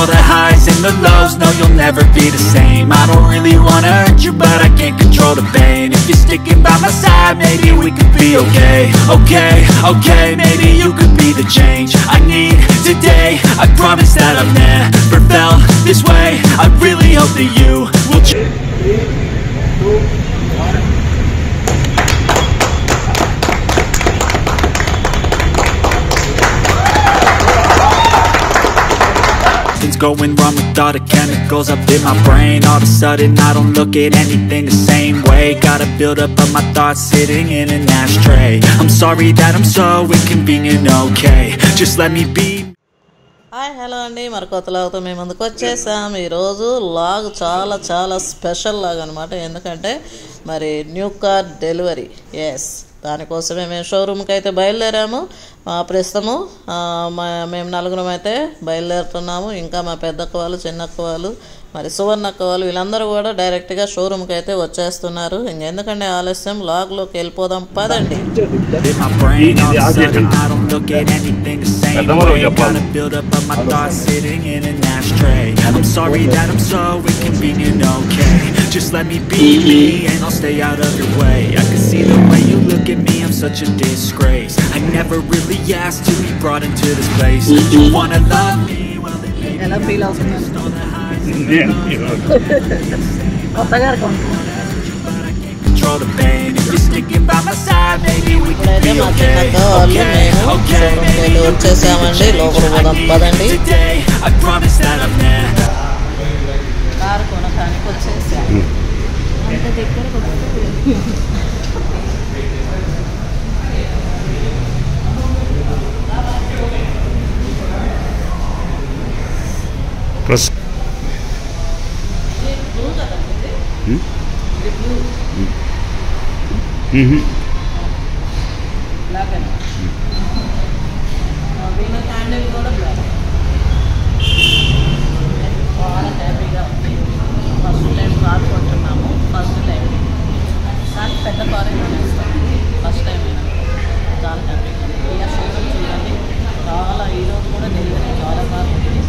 all the highs and the lows, no, you'll never be the same. I don't really wanna hurt you, but I can't control the pain. If you're sticking by my side, maybe we could be okay. Okay, maybe you could be the change I need today. I promise that I've never felt this way. I really hope that you will change. Going wrong with all the chemicals up in my brain. All of a sudden I don't look at anything the same way. Gotta build up of my thoughts sitting in an ashtray. I'm sorry that I'm so inconvenient, okay, just let me be. Hi hello అండి, మరి కొత్త లాగ్తో మేము ముందుకు వచ్చేసాం. ఈరోజు log చాలా చాలా special log అనమాట. ఎందుకంటే మరి న్యూ కార్ డెలివరీ, ఎస్, దానికోసమే మేము షోరూమ్కి అయితే బయలుదేరాము. ప్రస్తుతము మేము నలుగురం అయితే బయలుదేరుతున్నాము. ఇంకా మా పెద్దక్క వాళ్ళు, చిన్నక్క వాళ్ళు, మరి సువర్ణక్క వాళ్ళు, వీళ్ళందరూ కూడా డైరెక్ట్గా షోరూమ్కి అయితే వచ్చేస్తున్నారు. ఇంకెందుకంటే ఆలస్యం, లాగ్లోకి వెళ్ళిపోదాం పదండి. I'm sorry that I'm so inconvenient, okay, just let me be me and I'll stay out of your way. I can see the way you look at me, I'm such a disgrace. I never really asked to be brought into this place. You wanna love me, well then ఎలా feel అవుతున్నాను? control the pain. If you're sticking by my side, maybe we can be okay. Okay, maybe you can వచ్చేసామండి. లోపల పోదాం పదండి. today. I promise that I'm never. Car కొనడానికి వచ్చేసాం. అంత దగ్గరకు వస్తుంది. ప్లస్ హ్యాపీగా ఉంది. ఫస్ట్ టైం కార్ కొంటున్నాము. ఫస్ట్ టైం కానీ పెద్ద కార్ అయినా ఇస్తాం. ఫస్ట్ టైం అయినా చాలా హ్యాపీగా ఉంది. ఇలా షోరూమ్ చూడండి, చాలా ఈరోజు కూడా డెలివరీ చాలా బాగా ఉంది.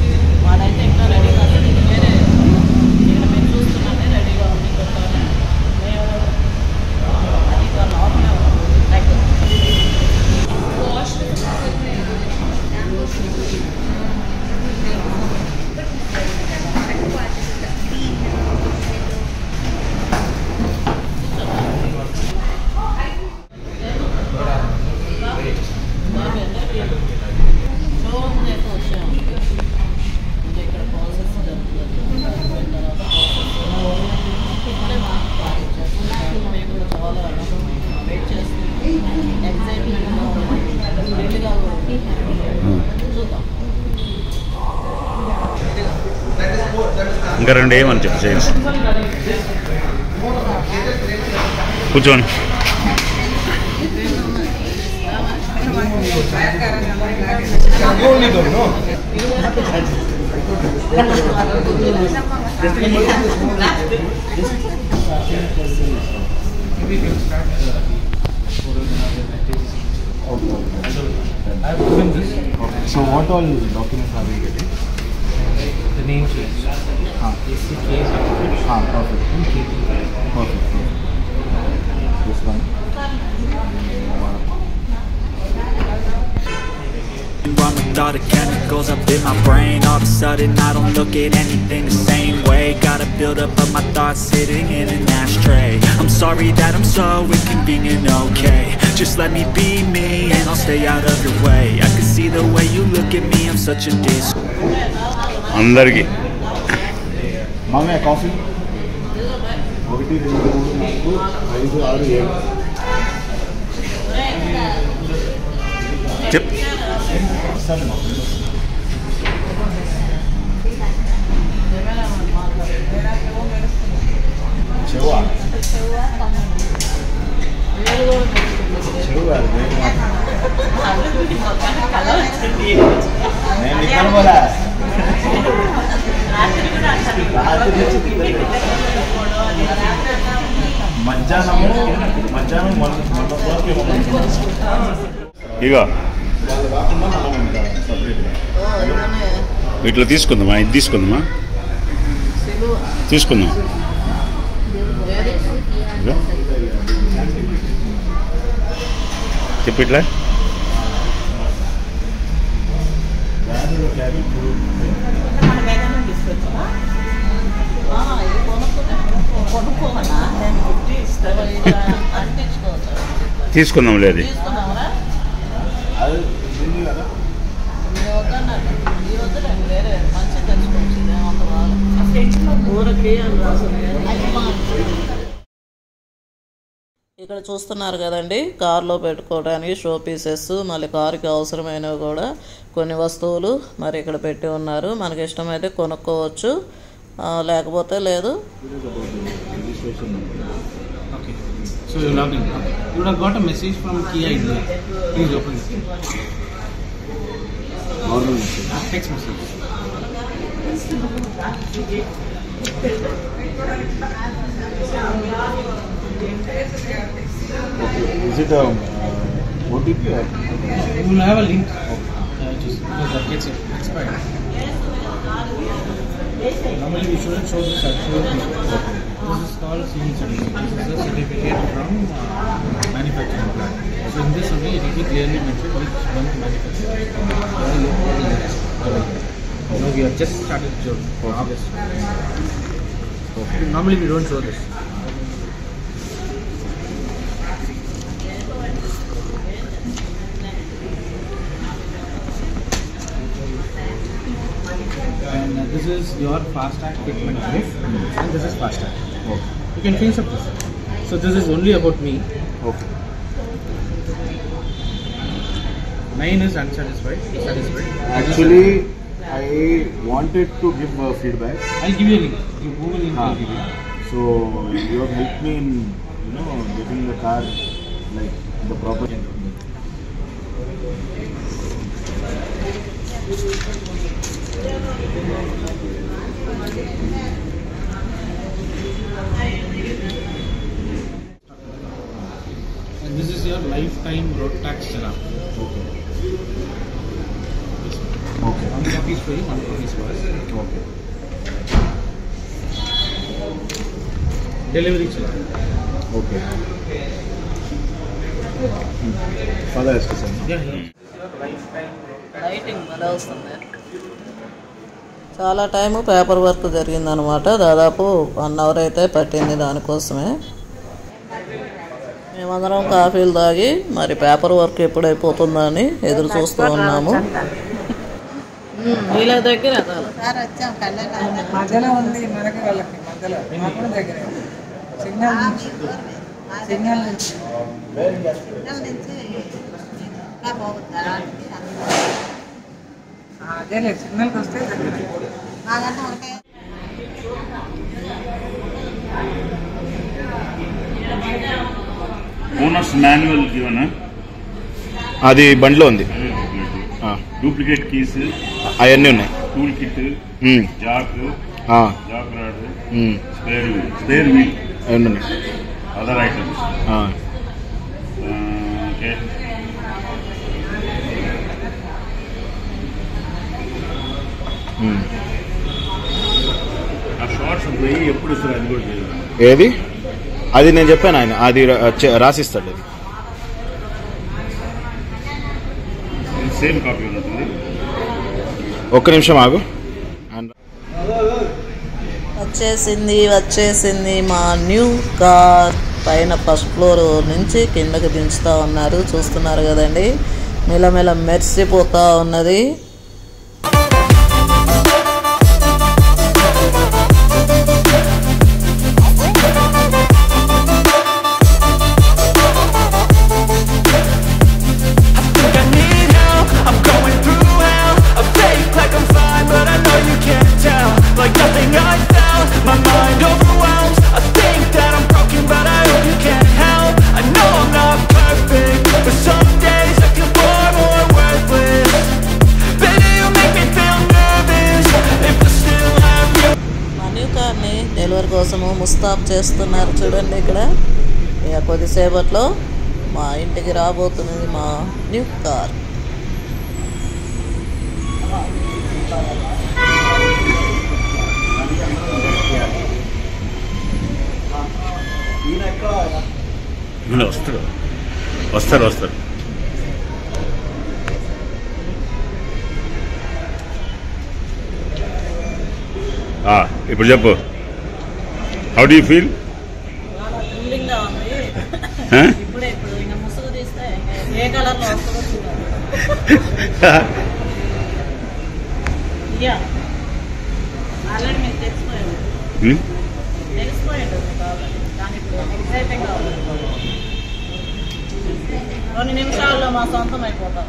వాడైతే ఇంకా రెడీ కాదు, వేరే ఇక్కడ మేము చూస్తున్నామే రెడీగా ఉంది. మేము అది లోపల లైక్ షోరూమ్ అయితే వచ్చాము. అంటే ఇక్కడ ప్రాసెస్ జరుగుతుంది. మేము కూడా చాలా వెయిట్ చేస్తున్నాం. ఎక్సైట్మెంట్గా రెడీగా చూద్దాం. ఇంకా రెండు ఏమని చెప్పి చేయండి. కూర్చోండి. So what all documents are we getting? The name change. AC case. Perfect. Perfect. This one. Run with all the chemicals up in my brain. All of a sudden I don't look at anything the same way. Gotta build up of my thoughts sitting in an ashtray. I'm sorry that I'm so inconvenient, okay, just let me be me and I'll stay out of your way. I can see the way you look at me, I'm such a అందరికీ మామయ్య coffee 1 2 3 4 5 6 7 చెప్. చెవా చెవు కాదు నేను ఇక్కడ పోలా మధ్యాహ్నం ఇక ఇట్లా తీసుకుందామా, ఇది తీసుకుందామా, తీసుకుందాం. చెప్పు ఇట్లా. తీసుకుందాం లేదు. ఇక్కడ చూస్తున్నారు కదండి, కార్లో పెట్టుకోవడానికి షో పీసెస్, మళ్ళీ కారుకి అవసరమైనవి కూడా కొన్ని వస్తువులు మరి ఇక్కడ పెట్టి ఉన్నారు. మనకి ఇష్టమైతే కొనుక్కోవచ్చు, లేకపోతే లేదు. So you log in. You would have got a message from Kia India. Please open it. Normal message. Text message. Okay. Is it a OTP or? You will have a link. Just because that gets expired. Normally we shouldn't show this. I'll show it. This is called CE certificate. This is a certificate from manufacturing plant. So in this only it will be clearly mentioned which one to manufacture. No, we have just started job for August. Okay. Normally we don't show this. And this is your FASTag fitment cliff, and this is FASTag. Okay. You can finish up this. So this is only about me. Okay. 9 is unsatisfied. Satisfied. Actually, I wanted to give feedback. I'll give you a link. You Google link. I'll give you. So you have helped me in getting the car like the proper. And this is your lifetime road tax challan. Okay. Okay. 1 copy is for you, 1 copy is for us. Okay. Delivery challan. Okay. Father has to send. Yeah. Lighting భలే వస్తుంది. చాలా time paper work జరిగిందనమాట. దాదాపు 1 hour అయితే పట్టింది దానికోసమే. మేమందరం కాఫీలు తాగి మరి పేపర్ వర్క్ ఎప్పుడైపోతుందని ఎదురు చూస్తూ ఉన్నాము. వీళ్ళ దగ్గర మధ్యలో ఉంది మనకి వాళ్ళకి మధ్యలో మాకు దగ్గర సిగ్నల్ నుంచి అదేలే సిగ్నల్కి వస్తే ఓనర్స్ మాన్యువల్ ఇవన్నా అది బండిలో ఉంది. డూప్లికేట్ కీస్ అవన్నీ ఉన్నాయి. Tool kit, jack, jack rod, spare wheel, అవన్నీ ఉన్నాయి. Other items. ఓకే. ఆ షార్ట్స్ పోయి ఎప్పుడు ఇస్తారు అది కూడా తెలియదు. ఏది అది నేను చెప్పాను, ఆయన అది రాసిస్తాడు. అది సేమ్ కాపీ ఉంటుంది. ఒక్క నిమిషం ఆగు. వచ్చేసింది మా న్యూ కార్. పైన ఫస్ట్ ఫ్లోర్ నుంచి కిందకి దించుతూ ఉన్నారు. చూస్తున్నారు కదండి, మెల్లమెల్ల మెరిసిపోతూ ఉన్నది. డెలివరీ కోసము ముస్తాబ్ చేస్తున్నారు చూడండి. ఇక్కడ ఇక కొద్దిసేపట్లో మా ఇంటికి రాబోతున్నది మా న్యూ కార్. వస్తారు. ఇప్పుడు చెప్పు, హౌ డూ యూ ఫీల్? థ్రిల్లింగ్గా ఉంది. ఇప్పుడు ఇంకా ముసుగు తీస్తే ఏ కలర్లో వస్తుందో చూడాలి. ఆల్రెడీ మీకు తెలిసిపోయి ఉంటుంది కావాలి, కానీ ఇప్పుడు ఎక్సైటింగ్గా ఉంది. కొన్ని నిమిషాల్లో మా సొంతం అయిపోతాం.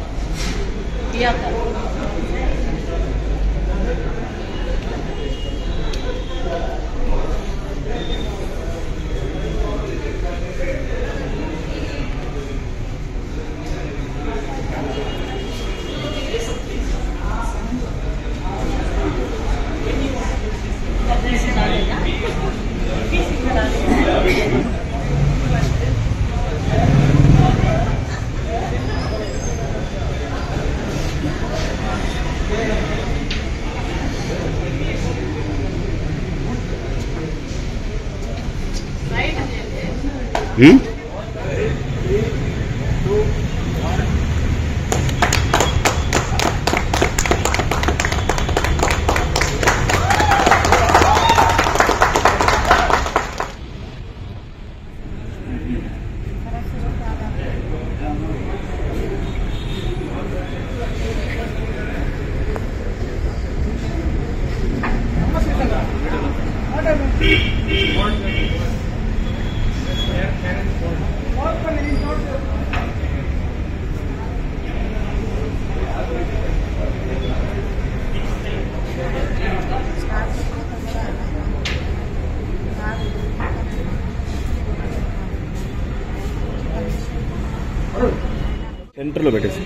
సెంటర్లో పెట్టేసి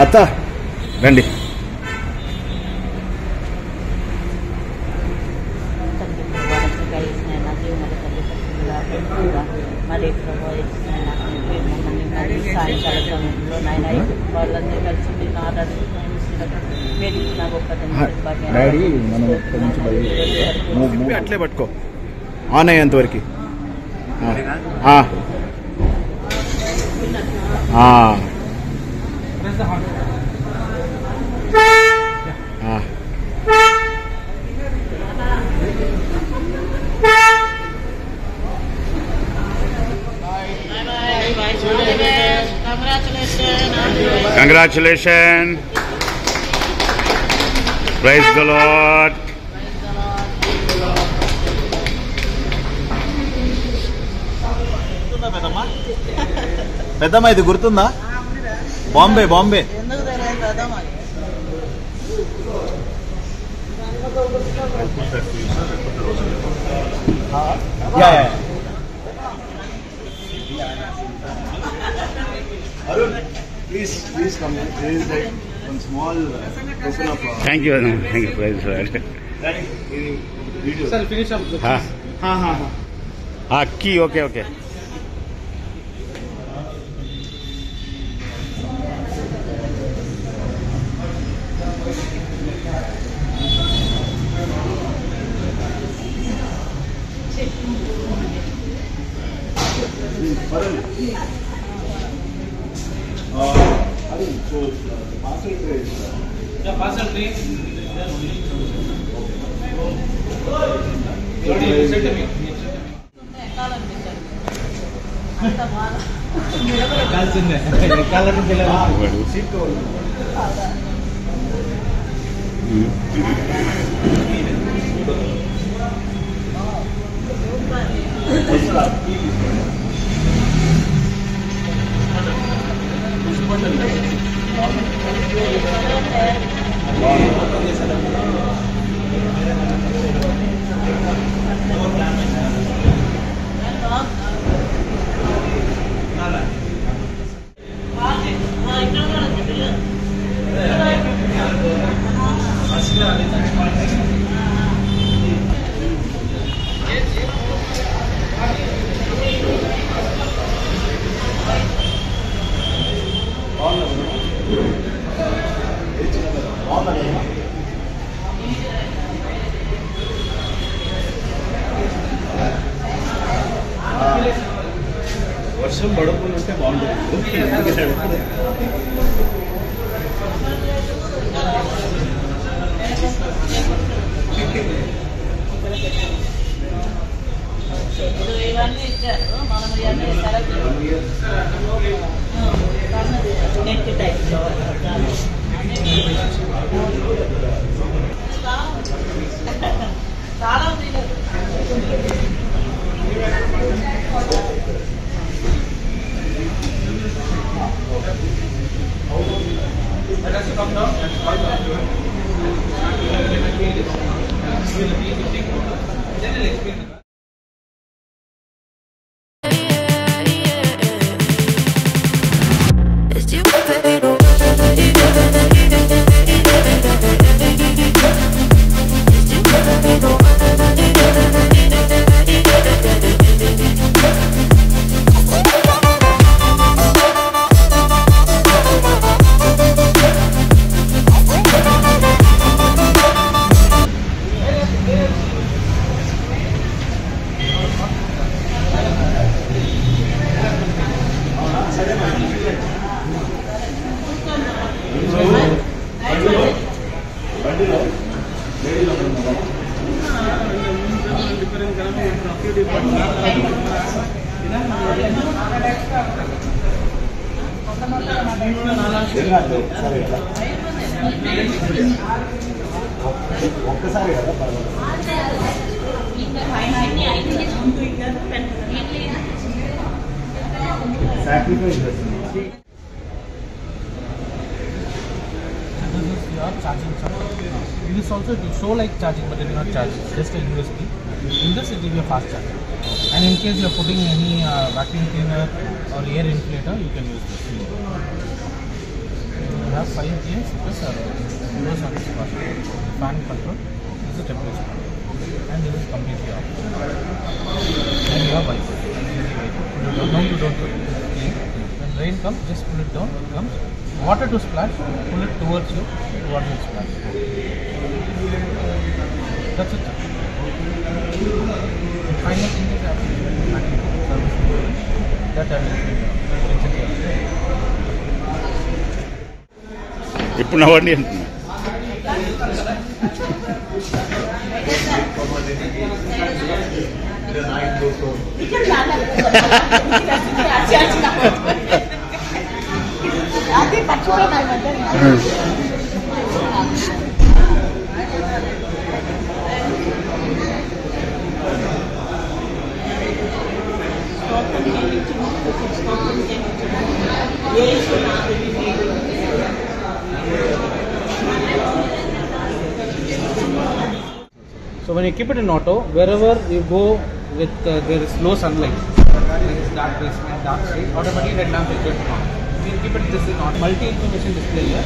అత్త రండి. మరి సాయంకాల సమయంలో నాయన వాళ్ళందరూ కలిసి నేను డాడీ మనం అట్లే పట్టుకో on అయ్యేంతవరకు. Congratulations. Praise the Lord. పెద్దమ్మ ఇది గుర్తుందా? బాంబే బాంబే. ఎందుకు తెలియదు కదా మాకు. Arun, please come. There is like one small token of. Thank you. Praise the Lord. Sir, finish up the Key. Okay. So the parcel tray is. The parcel tray. Seat cover. ఇవన్నీ ఇచ్చారు, మనం ఇవన్నీ select net type చాలా ఒక్కసారి కదా sacrifice చేస్తుంది. Charging socket. This also it will show like charging, but it will not charge. Just a USB. In this it will be a fast charger. And in case you are putting any vacuum cleaner or air inflator, you can use this. You have 5 gears plus Euro on this part. Fan control. This is temperature. And this is completely off. And you have Wi-Fi. No, you don't put it. When rain comes, just pull it down. It comes. Water to splash, pull it towards you, water will splash. That's it. The final thing is that I will ఇప్పుడు నవ్వండి అంటున్నా. So when you keep it in auto, wherever you go with there is low sunlight, there is dark basement, dark street, automatically red lamp will get on. If you keep it this is not multi-information display here.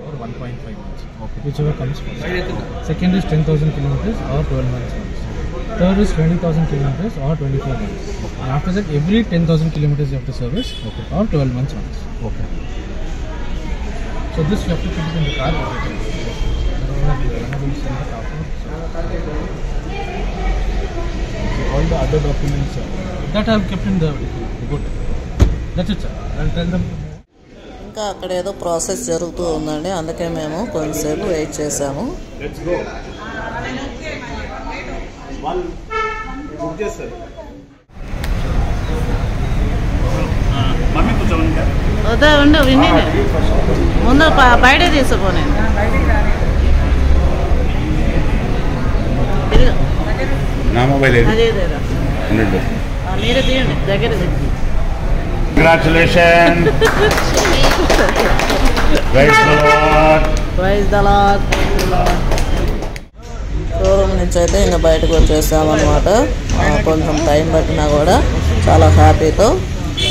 Or 1.5 months. Okay. Whichever comes first. Second is 10,000 kilometers or 12 months once. Third is 20,000 kilometers or 24 months. Okay. And after that, every 10,000 kilometers you have to service, okay, or 12 months once. Okay. So this you have to keep it in the car. All the other documents that I have kept in the good. That's it, sir. I'll tell them. ఇంకా అక్కడ ఏదో process జరుగుతూ ఉందండి, అందుకే మేము కొంతసేపు wait చేసాము. Let's go. One book చేస్తారు. మమ్మీ కూర్చోండి. వద్దా ఉండు విని ముందు బయట తీసుకుపోనే నా మొబైల్ అదే మీరు తీయండి దగ్గర. Congratulation. Praise the Lord. Showroom నుంచి అయితే ఇంకా బయటకు వచ్చేసామన్నమాట. కొంచెం టైం పట్టినా కూడా చాలా హ్యాపీతో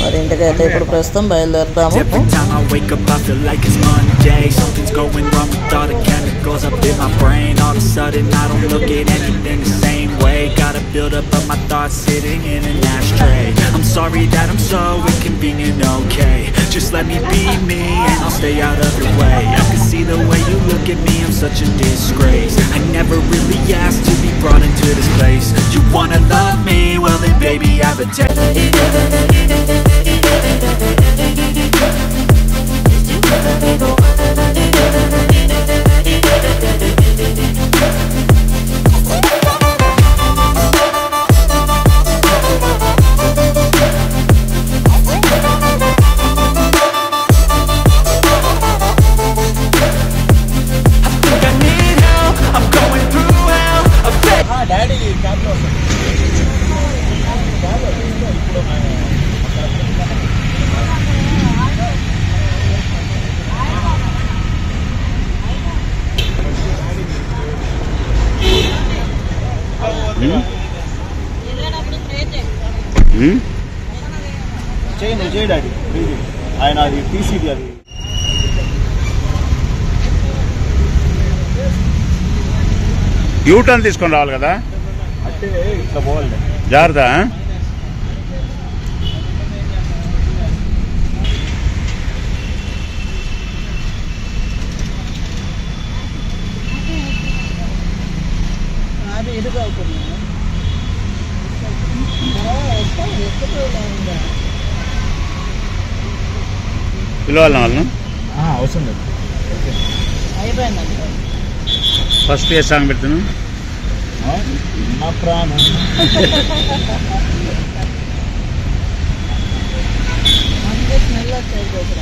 మరి ఇంటికైతే ఇప్పుడు ప్రస్తుతం బయలుదేరుతాము. Every time I wake up I feel like it's Monday. Something's going wrong with all the chemicals up in my brain. All of a sudden I don't look at anything the same way. day. Gotta build up of my thoughts sitting in an ashtray. I'm sorry that I'm so inconvenient, okay. Just let me be me and I'll stay out of your way. I can see the way you look at me, I'm such a disgrace. I never really asked to be brought into this place. You wanna love me? Well then baby, have a taste. Daddy క్యాబ్లో చేయి daddy ఆయన అది తీసిది అది U turn తీసుకొని రావాలి కదా అంటే ఇట్లా పోవాలి జాగ్రత్త అది ఎదుగు అవుతుంది పిలవాలి వాళ్ళను అవసరం లేదు అయిపోయిందండి ఫస్ట్ ఏ సాంగ్ పెడుతున్నాను నా ప్రాణం మంచి స్మెల్ వచ్చాయి దగ్గర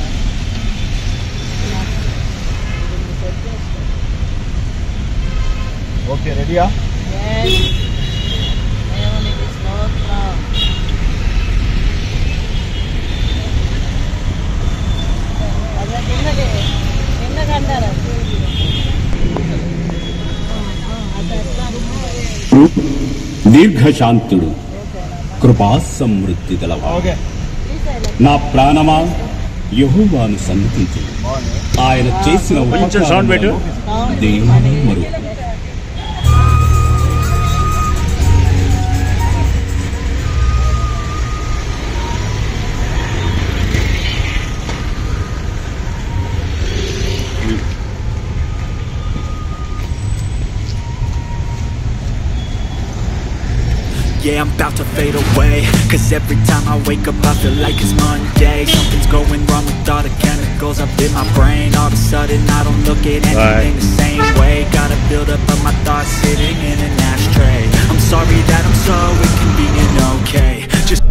ఓకే రెడీయా కిందకంటారా దీర్ఘశాంతుడు కృపా సమృద్ధి గలవాడు ఓకే నా ప్రాణమా యెహోవాను సన్నిధించు ఆయన చేసిన కొంచెం సౌండ్ పెట్టు దేవుని మరుపు Yeah, I'm about to fade away. Cause every time I wake up I feel like it's Monday. Something's going wrong with all the chemicals up in my brain. All of a sudden I don't look at anything the same way. Gotta build up of my thoughts sitting in an ashtray. I'm sorry that I'm so inconvenient, okay. Just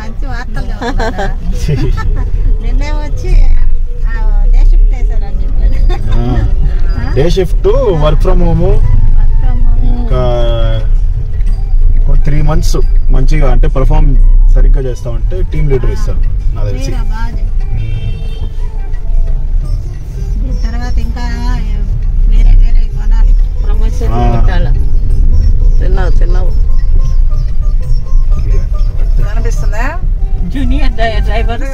మంచి వార్తలు నిన్నే వచ్చి day shift వేసారని చెప్పారు day shift work from home ఇంకా 3 months మంచిగా అంటే perform సరిగ్గా చేస్తామంటే టీమ్ లీడర్ ఇస్తారు నాకు తెలిసి తర్వాత ఇంకా వేరే వేరే కొనాలి ప్రమోషన్ తిన్నావు కనిపిస్తుందా జూనియర్ డ్రైవర్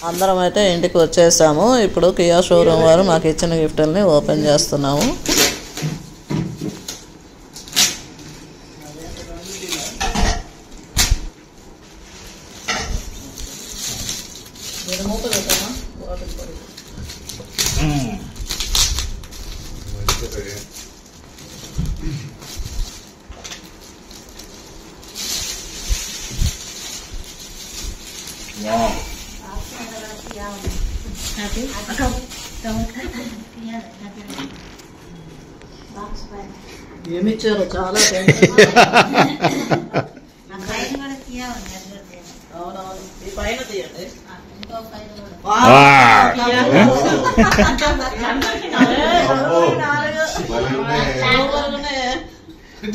అందరం అయితే ఇంటికి వచ్చేసాము. ఇప్పుడు కియా షోరూమ్ వారు మాకు ఇచ్చిన గిఫ్ట్ని ఓపెన్ చేస్తున్నాము. ఏమిచ్చారు చాలా అవునవును ఈ పైన తీయండి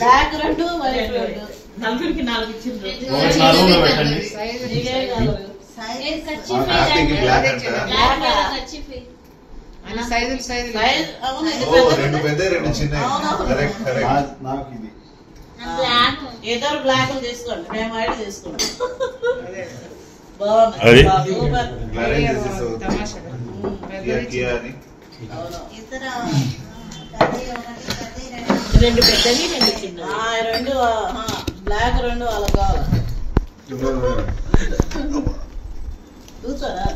బ్లాక్ 2 వైట్ 2 నలుగురికి 4 ఇచ్చిండ్రు ఇద్దరు బ్లాక్ తీసుకోండి మేము వైట్ తీసుకుంటాం బాగుంది 2 పెద్దవి 2 చిన్నవి. 2 బ్లాక్ 2 వాళ్ళకి కావాలి. కూర్చోరా.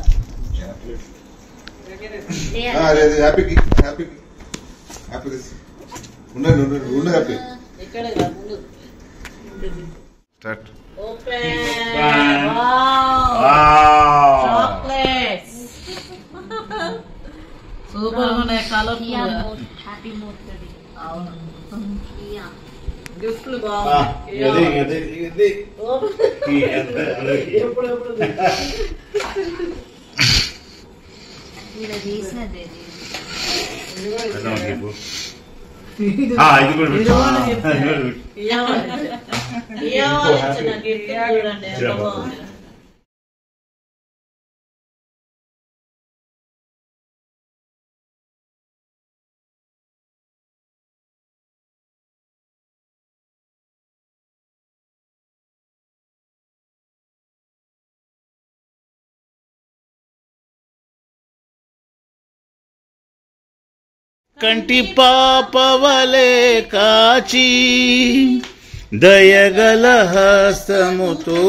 ఇక్కడ ముందు చాక్లెట్స్ సూపర్ ఉన్నాయి. కలర్ఫుల్ అవును. గిఫ్ట్లు బాగున్నాయి. చూడండి ఎంత బాగుంది. కంటి పాపవలే కాచి దయగల హస్తముతో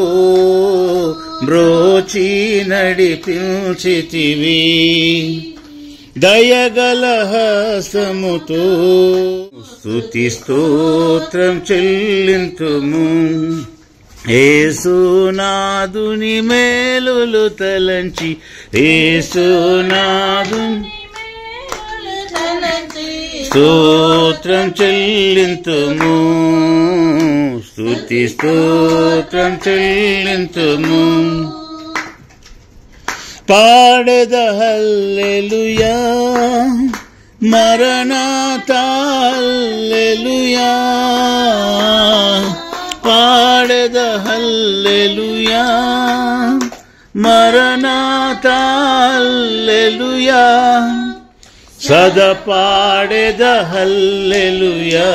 బ్రోచి నడిపించితివి. దయగల హస్తముతో స్తుతి స్తోత్రం చెల్లింతుము. యేసునాదుని మేలులు తలంచి యేసునాదుని స్తోత్రం చెల్లింతుము. స్తుతి స్తోత్రం చెల్లింతుము. పాడెద హల్లెలూయా మరణాతా హల్లెలూయా. పాడెద హల్లెలూయా మరణాతా హల్లెలూయా. సదా పాడెద హల్లెలూయా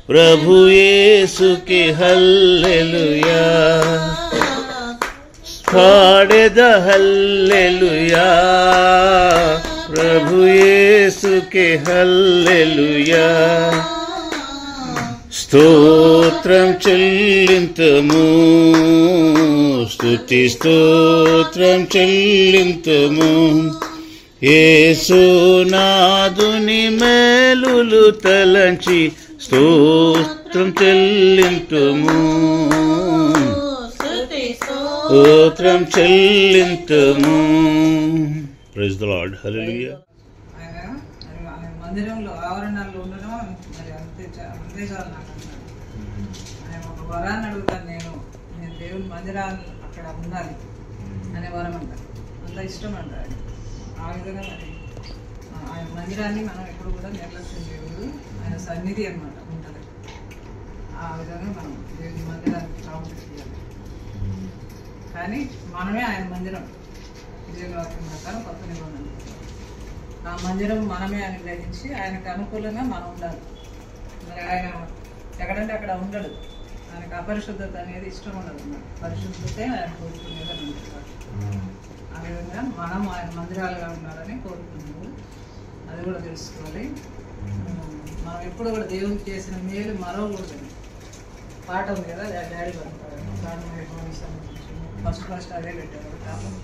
ప్రభు యేసుకి హల్లెలూయా. పాడెద హల్లెలూయా ప్రభు యేసుకి హల్లెలూయా. స్తోత్రం చెల్లింతుము. స్తుతి స్తోత్రం చెల్లింతుము. యేసునాదుని మేలులు తలంచి స్తోత్రం చెల్లింతుము. స్తోత్రం చెల్లింతుము. Praise the Lord. హల్లెలూయా. ఆయన మందిరంలో ఆవరణాల్లో ఉండడం మరి అంతే చాలు నాకు. ఆయన ఒక వరాన్ని అడుగుతాను, నేను దేవుని మందిరాన్ని అక్కడ ఉండాలి అనే వరం అంటారు. అంత ఇష్టం అంటారు. ఆ విధంగా మరి ఆయన మందిరాన్ని మనం ఎప్పుడు కూడా నిర్లక్ష్యం చేయకూడదు. ఆయన సన్నిధి అన్నమాట ఉంటుంది. ఆ విధంగా మనం దేవుని మందిరానికి ప్రాముఖ్యత ఇవ్వాలి. కానీ మనమే ఆయన మందిరం. విజయ వాక్యం ప్రకారం కొత్త నిబంధన ఆ మందిరం మనమే అని గ్రహించి ఆయనకు అనుకూలంగా మనం ఉండాలి. మరి ఆయన ఎక్కడంటే అక్కడ ఉండడు. ఆయనకు అపరిశుద్ధత అనేది ఇష్టం ఉండదు అన్నమాట. పరిశుద్ధతే ఆయన కోరుకునేదని ఉంటుంది. ఆ విధంగా మనం ఆయన మందిరాలుగా ఉండాలని కోరుకుంటున్నాము. అది కూడా తెలుసుకోవాలి. మనం ఎప్పుడు కూడా దేవునికి చేసిన మేలు మరవకూడదని పాట ఉంది కదా, డాడీ ఫస్ట్ అదే పెట్టారు. కాబట్టి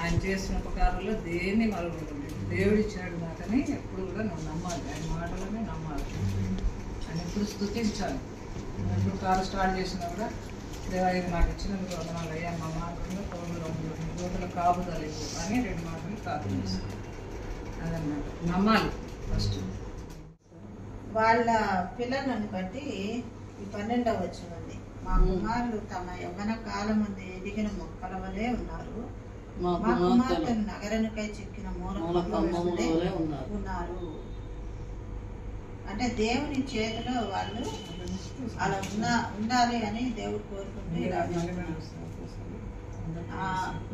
ఆయన చేసిన ఉపకారంలో దేన్ని మరవకూడదు. దేవుడు ఇచ్చినట్టు మాటని ఎప్పుడు కూడా నువ్వు నమ్మాలి. ఆయన మాటలని నమ్మాలి. ఆయన ఎప్పుడు స్తుతించాలి. ఎప్పుడు కారు స్టార్ట్ చేసినా కూడా దేవా ఇది నాకు ఇచ్చినందుకు వందనాలు అయ్యా, మా మార్గంలో కోరుల కాపుదలు అని 2 మాటలు ప్రార్థన చేస్తాను. అదన్నమాట నమ్మాలి ఫస్ట్. వాళ్ళ పిల్లలను బట్టి ఈ 12వ వచనం ఉంది. మా కుమారులు తమ యవ్వన కాలం ముందు ఎదిగిన మొక్కల వలె ఉన్నారు. మా కుమార్తెలు నగరనికై చిక్కిన మూలకొమ్మలే ఉన్నారు. అంటే దేవుని చేతిలో వాళ్ళు అలా ఉండాలి అని దేవుడు కోరుకుంటే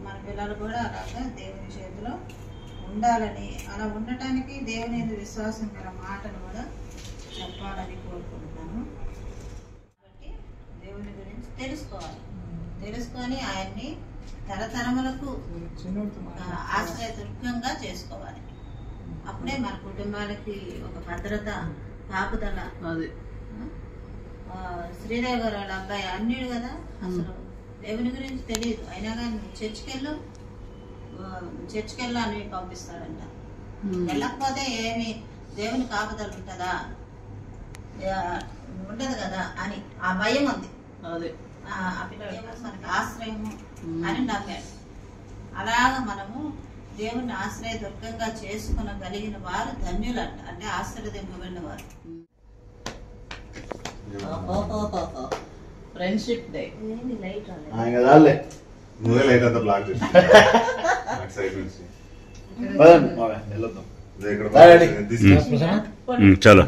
మన పిల్లలు కూడా అలాగా దేవుని చేతిలో ఉండాలని, అలా ఉండటానికి దేవుని విశ్వాసం గల మాటలు కూడా చెప్పాలని కోరుకుంటున్నాను. కాబట్టి దేవుని గురించి తెలుసుకొని ఆయన్ని తరతరములకు ఆశ్రయదుర్గంగా చేసుకోవాలి. అప్పుడే మన కుటుంబాలకి ఒక భద్రత కాపుదల. అది శ్రీదేవి గారు వాళ్ళ అబ్బాయి అన్యుడు కదా, అసలు దేవుని గురించి తెలియదు, అయినా కానీ చర్చికి వెళ్ళి అని పంపిస్తాడంట. వెళ్ళకపోతే ఏమి దేవుని కాపుదల ఉంటుందా, ఉండదు కదా అని ఆ భయం ఉంది. అది ఆ పిల్లలు మనకి ఆశ్రయము అని నమ్మాడు. అలాగ మనము దేవుని ఆశ్రయ దుర్గంగా చేసుకునగలిగిన వారు ధన్యులంట, అంటే ఆశ్రదింపబడిన వారు. Friendship day. కదాలే నువ్వే లైట్ అంతా బ్లాక్ చేసి చలో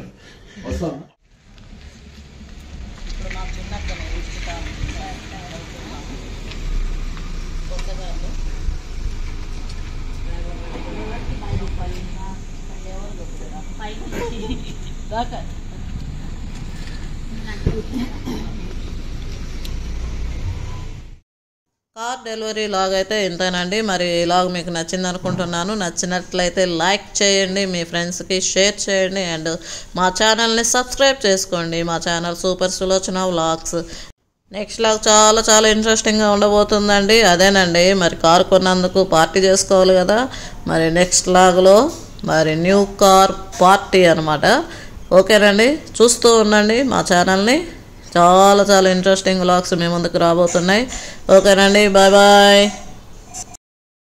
కార్ డెలివరీ లాగ్ అయితే ఇంతేనండి. మరి ఈ లాగ్ మీకు నచ్చింది అనుకుంటున్నాను. నచ్చినట్లయితే లైక్ చేయండి, మీ ఫ్రెండ్స్కి షేర్ చేయండి, అండ్ మా ఛానల్ని సబ్స్క్రైబ్ చేసుకోండి. మా channel super Sulochana vlogs. Next log చాలా చాలా ఇంట్రెస్టింగ్గా ఉండబోతుందండి. అదేనండి, మరి కార్ కొన్నందుకు పార్టీ చేసుకోవాలి కదా. మరి నెక్స్ట్ లాగ్లో మరి న్యూ కార్ పార్టీ అనమాట. ఓకేనండి, చూస్తూ ఉండండి మా ఛానల్ని. చాలా చాలా ఇంట్రెస్టింగ్ వ్లాగ్స్ మీ ముందుకు రాబోతున్నాయి. ఓకేనండి, బాయ్ బాయ్.